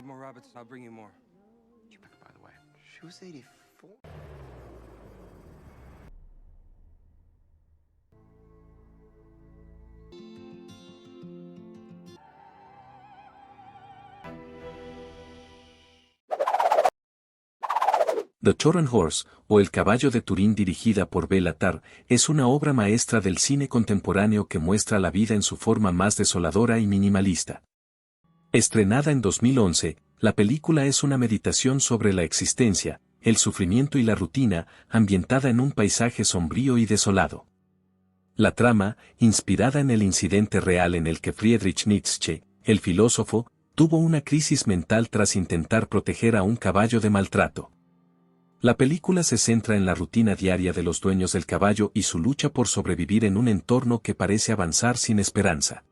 more rabbits, I'll bring you more. By the way, she was 84. The Trojan Horse, o El caballo de Turín dirigida por Béla Tarr, es una obra maestra del cine contemporáneo que muestra la vida en su forma más desoladora y minimalista. Estrenada en 2011, la película es una meditación sobre la existencia, el sufrimiento y la rutina, ambientada en un paisaje sombrío y desolado. La trama, inspirada en el incidente real en el que Friedrich Nietzsche, el filósofo, tuvo una crisis mental tras intentar proteger a un caballo de maltrato. La película se centra en la rutina diaria de los dueños del caballo y su lucha por sobrevivir en un entorno que parece avanzar sin esperanza.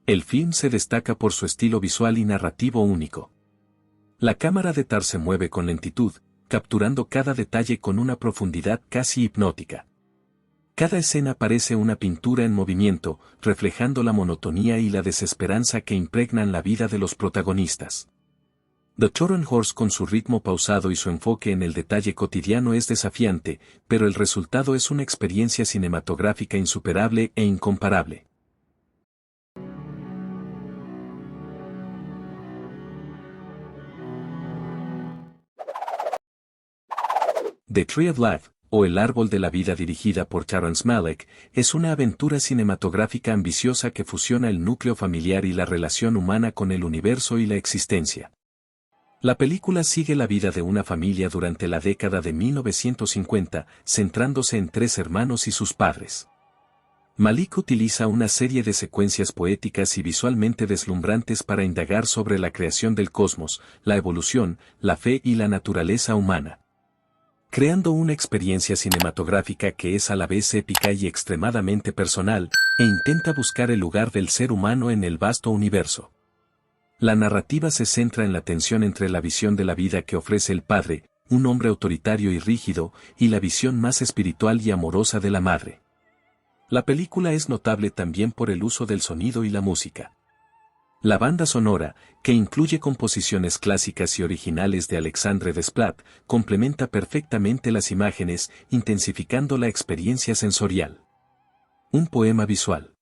El film se destaca por su estilo visual y narrativo único. La cámara de Tarr se mueve con lentitud, capturando cada detalle con una profundidad casi hipnótica. Cada escena parece una pintura en movimiento, reflejando la monotonía y la desesperanza que impregnan la vida de los protagonistas. The Trojan Horse, con su ritmo pausado y su enfoque en el detalle cotidiano, es desafiante, pero el resultado es una experiencia cinematográfica insuperable e incomparable. The Tree of Life, o El árbol de la vida dirigida por Terrence Malick, es una aventura cinematográfica ambiciosa que fusiona el núcleo familiar y la relación humana con el universo y la existencia. La película sigue la vida de una familia durante la década de 1950, centrándose en 3 hermanos y sus padres. Malick utiliza una serie de secuencias poéticas y visualmente deslumbrantes para indagar sobre la creación del cosmos, la evolución, la fe y la naturaleza humana, creando una experiencia cinematográfica que es a la vez épica y extremadamente personal, e intenta buscar el lugar del ser humano en el vasto universo. La narrativa se centra en la tensión entre la visión de la vida que ofrece el padre, un hombre autoritario y rígido, y la visión más espiritual y amorosa de la madre. La película es notable también por el uso del sonido y la música. La banda sonora, que incluye composiciones clásicas y originales de Alexandre Desplat, complementa perfectamente las imágenes, intensificando la experiencia sensorial. Un poema visual.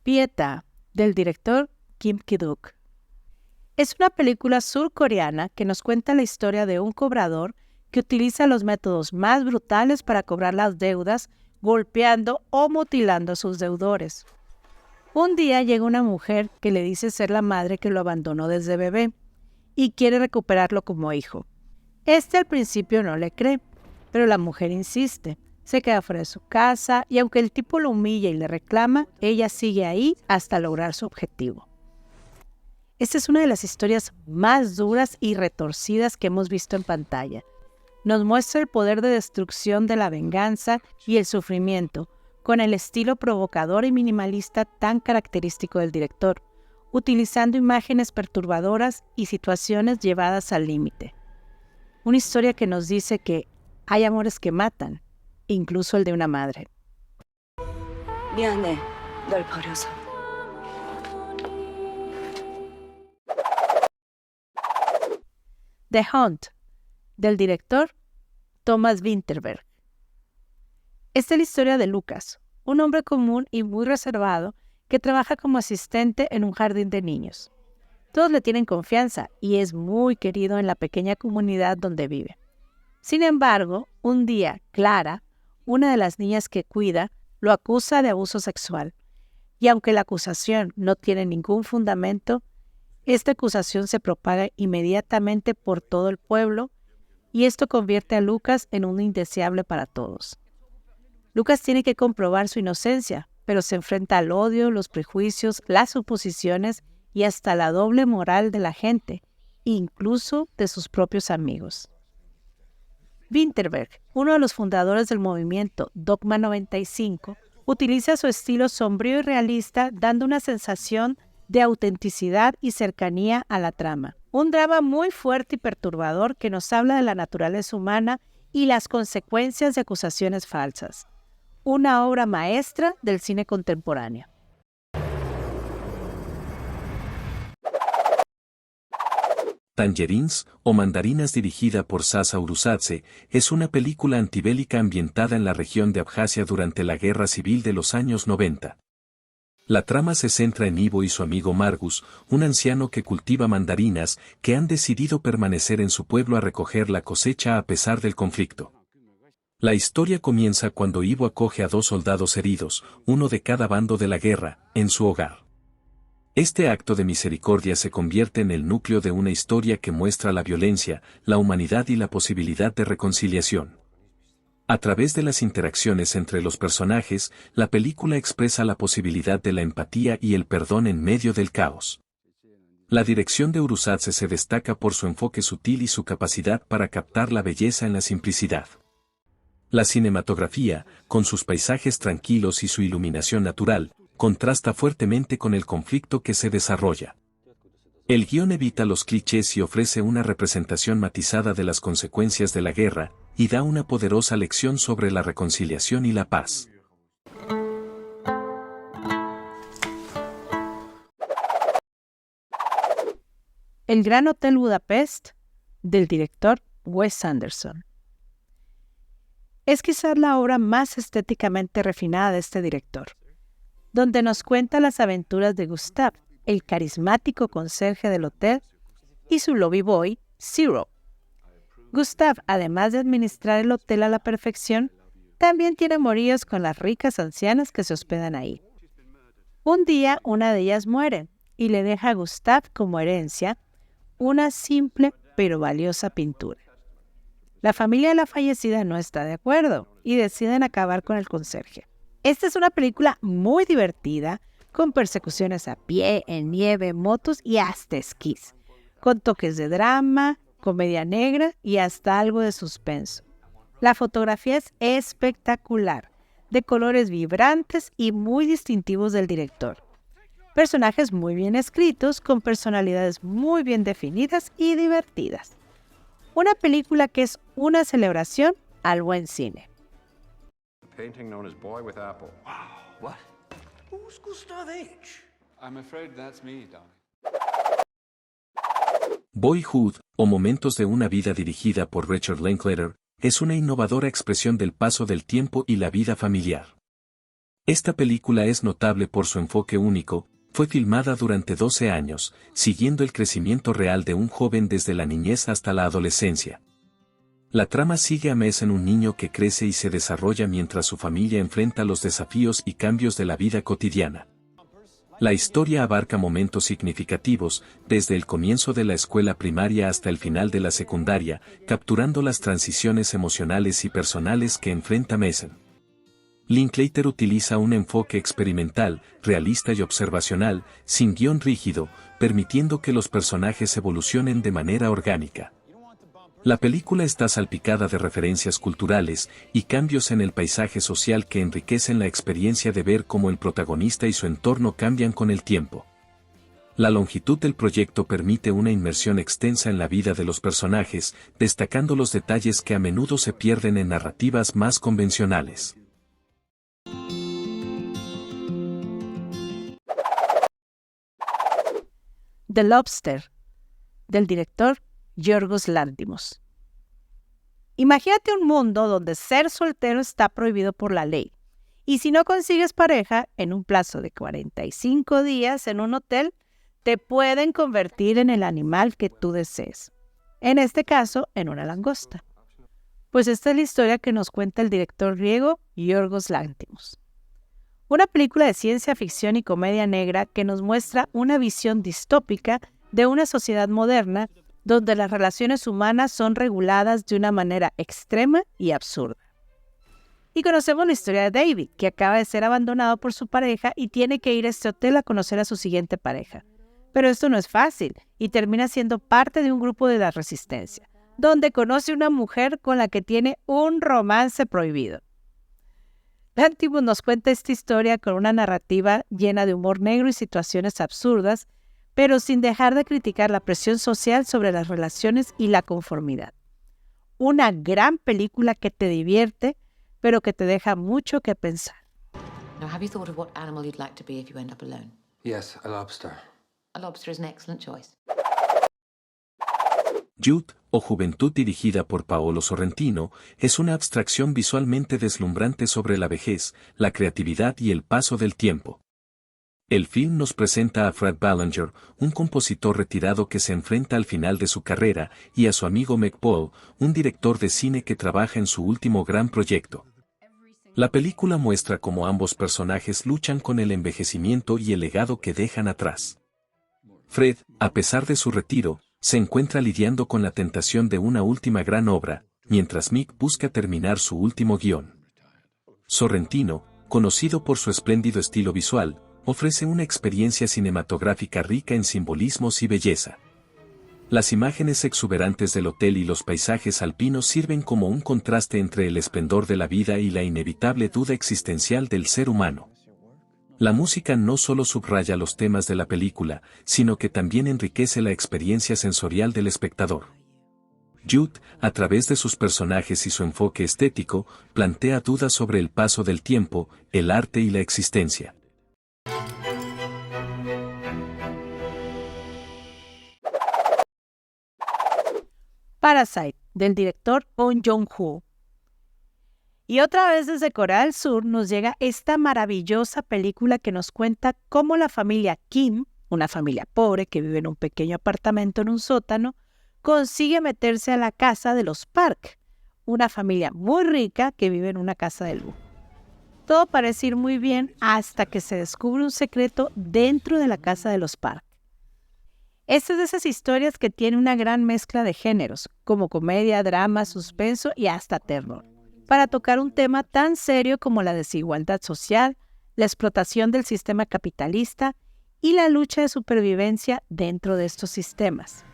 Pietà, del director Kim Ki-duk. Es una película surcoreana que nos cuenta la historia de un cobrador que utiliza los métodos más brutales para cobrar las deudas, golpeando o mutilando a sus deudores. Un día llega una mujer que le dice ser la madre que lo abandonó desde bebé y quiere recuperarlo como hijo. Al principio no le cree, pero la mujer insiste. Se queda fuera de su casa y aunque el tipo lo humilla y le reclama, ella sigue ahí hasta lograr su objetivo. Esta es una de las historias más duras y retorcidas que hemos visto en pantalla. Nos muestra el poder de destrucción de la venganza y el sufrimiento, con el estilo provocador y minimalista tan característico del director, utilizando imágenes perturbadoras y situaciones llevadas al límite. Una historia que nos dice que hay amores que matan, incluso el de una madre. 미안해, 널 버려서. The Hunt, del director Thomas Vinterberg. Esta es la historia de Lucas, un hombre común y muy reservado que trabaja como asistente en un jardín de niños. Todos le tienen confianza y es muy querido en la pequeña comunidad donde vive. Sin embargo, un día, Clara, una de las niñas que cuida, lo acusa de abuso sexual. Y aunque la acusación no tiene ningún fundamento, esta acusación se propaga inmediatamente por todo el pueblo y esto convierte a Lucas en un indeseable para todos. Lucas tiene que comprobar su inocencia, pero se enfrenta al odio, los prejuicios, las suposiciones y hasta la doble moral de la gente, incluso de sus propios amigos. Vinterberg, uno de los fundadores del movimiento Dogma 95, utiliza su estilo sombrío y realista, dando una sensación de autenticidad y cercanía a la trama. Un drama muy fuerte y perturbador que nos habla de la naturaleza humana y las consecuencias de acusaciones falsas. una obra maestra del cine contemporáneo. Tangerines o Mandarinas, dirigida por Sasa Urusadze, es una película antibélica ambientada en la región de Abjasia durante la Guerra Civil de los años 90. La trama se centra en Ivo y su amigo Margus, un anciano que cultiva mandarinas, que han decidido permanecer en su pueblo a recoger la cosecha a pesar del conflicto. La historia comienza cuando Ivo acoge a 2 soldados heridos, uno de cada bando de la guerra, en su hogar. Este acto de misericordia se convierte en el núcleo de una historia que muestra la violencia, la humanidad y la posibilidad de reconciliación. A través de las interacciones entre los personajes, la película expresa la posibilidad de la empatía y el perdón en medio del caos. La dirección de Urusadze se destaca por su enfoque sutil y su capacidad para captar la belleza en la simplicidad. La cinematografía, con sus paisajes tranquilos y su iluminación natural, contrasta fuertemente con el conflicto que se desarrolla. El guión evita los clichés y ofrece una representación matizada de las consecuencias de la guerra, y da una poderosa lección sobre la reconciliación y la paz. El Gran Hotel Budapest, del director Wes Anderson. Es quizás la obra más estéticamente refinada de este director, donde nos cuenta las aventuras de Gustav, el carismático conserje del hotel, y su lobby boy, Zero. Gustav, además de administrar el hotel a la perfección, también tiene amoríos con las ricas ancianas que se hospedan ahí. Un día, una de ellas muere, y le deja a Gustav como herencia una simple pero valiosa pintura. La familia de la fallecida no está de acuerdo, y deciden acabar con el conserje. Esta es una película muy divertida, con persecuciones a pie, en nieve, motos y hasta esquís, con toques de drama, comedia negra y hasta algo de suspenso. La fotografía es espectacular, de colores vibrantes y muy distintivos del director. Personajes muy bien escritos, con personalidades muy bien definidas y divertidas. Una película que es una celebración al buen cine. Painting known as Boy with Apple. What? Who's Gustav H? I'm afraid that's me, Donnie. Boyhood, o Momentos de una vida, dirigida por Richard Linklater, es una innovadora expresión del paso del tiempo y la vida familiar. Esta película es notable por su enfoque único. Fue filmada durante 12 años, siguiendo el crecimiento real de un joven desde la niñez hasta la adolescencia. La trama sigue a Mes, en un niño que crece y se desarrolla mientras su familia enfrenta los desafíos y cambios de la vida cotidiana. La historia abarca momentos significativos, desde el comienzo de la escuela primaria hasta el final de la secundaria, capturando las transiciones emocionales y personales que enfrenta Mason. Linklater utiliza un enfoque experimental, realista y observacional, sin guión rígido, permitiendo que los personajes evolucionen de manera orgánica. La película está salpicada de referencias culturales y cambios en el paisaje social que enriquecen la experiencia de ver cómo el protagonista y su entorno cambian con el tiempo. La longitud del proyecto permite una inmersión extensa en la vida de los personajes, destacando los detalles que a menudo se pierden en narrativas más convencionales. The Lobster, del director Yorgos Lanthimos. Imagínate un mundo donde ser soltero está prohibido por la ley, y si no consigues pareja, en un plazo de 45 días en un hotel, te pueden convertir en el animal que tú desees. En este caso, en una langosta. Pues esta es la historia que nos cuenta el director griego Yorgos Lanthimos. Una película de ciencia ficción y comedia negra que nos muestra una visión distópica de una sociedad moderna donde las relaciones humanas son reguladas de una manera extrema y absurda. Y conocemos la historia de David, que acaba de ser abandonado por su pareja y tiene que ir a este hotel a conocer a su siguiente pareja. Pero esto no es fácil y termina siendo parte de un grupo de la resistencia, donde conoce una mujer con la que tiene un romance prohibido. Lanthimos nos cuenta esta historia con una narrativa llena de humor negro y situaciones absurdas, pero sin dejar de criticar la presión social sobre las relaciones y la conformidad. Una gran película que te divierte, pero que te deja mucho que pensar. Now, have you thought of what animal you'd like to be if you end up alone? Yes, a lobster. A lobster is an excellent choice. Youth, o Juventud, dirigida por Paolo Sorrentino, es una abstracción visualmente deslumbrante sobre la vejez, la creatividad y el paso del tiempo. El film nos presenta a Fred Ballinger, un compositor retirado que se enfrenta al final de su carrera, y a su amigo Meg Paul, un director de cine que trabaja en su último gran proyecto. La película muestra cómo ambos personajes luchan con el envejecimiento y el legado que dejan atrás. Fred, a pesar de su retiro, se encuentra lidiando con la tentación de una última gran obra, mientras Mick busca terminar su último guión. Sorrentino, conocido por su espléndido estilo visual, ofrece una experiencia cinematográfica rica en simbolismos y belleza. Las imágenes exuberantes del hotel y los paisajes alpinos sirven como un contraste entre el esplendor de la vida y la inevitable duda existencial del ser humano. La música no solo subraya los temas de la película, sino que también enriquece la experiencia sensorial del espectador. Youth, a través de sus personajes y su enfoque estético, plantea dudas sobre el paso del tiempo, el arte y la existencia. Parasite, del director Bong Joon-ho. Y otra vez desde Corea del Sur nos llega esta maravillosa película que nos cuenta cómo la familia Kim, una familia pobre que vive en un pequeño apartamento en un sótano, consigue meterse a la casa de los Park, una familia muy rica que vive en una casa de lujo. Todo parece ir muy bien hasta que se descubre un secreto dentro de la casa de los Park. Esta es de esas historias que tiene una gran mezcla de géneros, como comedia, drama, suspenso y hasta terror, para tocar un tema tan serio como la desigualdad social, la explotación del sistema capitalista y la lucha de supervivencia dentro de estos sistemas.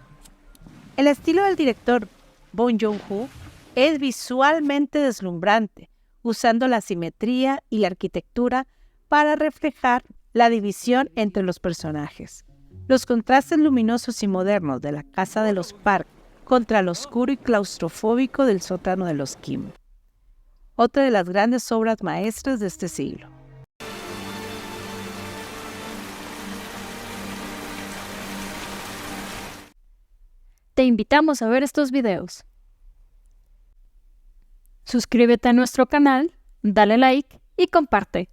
El estilo del director Bong Joon-ho es visualmente deslumbrante, usando la simetría y la arquitectura para reflejar la división entre los personajes. Los contrastes luminosos y modernos de la casa de los Park contra lo oscuro y claustrofóbico del sótano de los Kim. Otra de las grandes obras maestras de este siglo. Te invitamos a ver estos videos. Suscríbete a nuestro canal, dale like y comparte.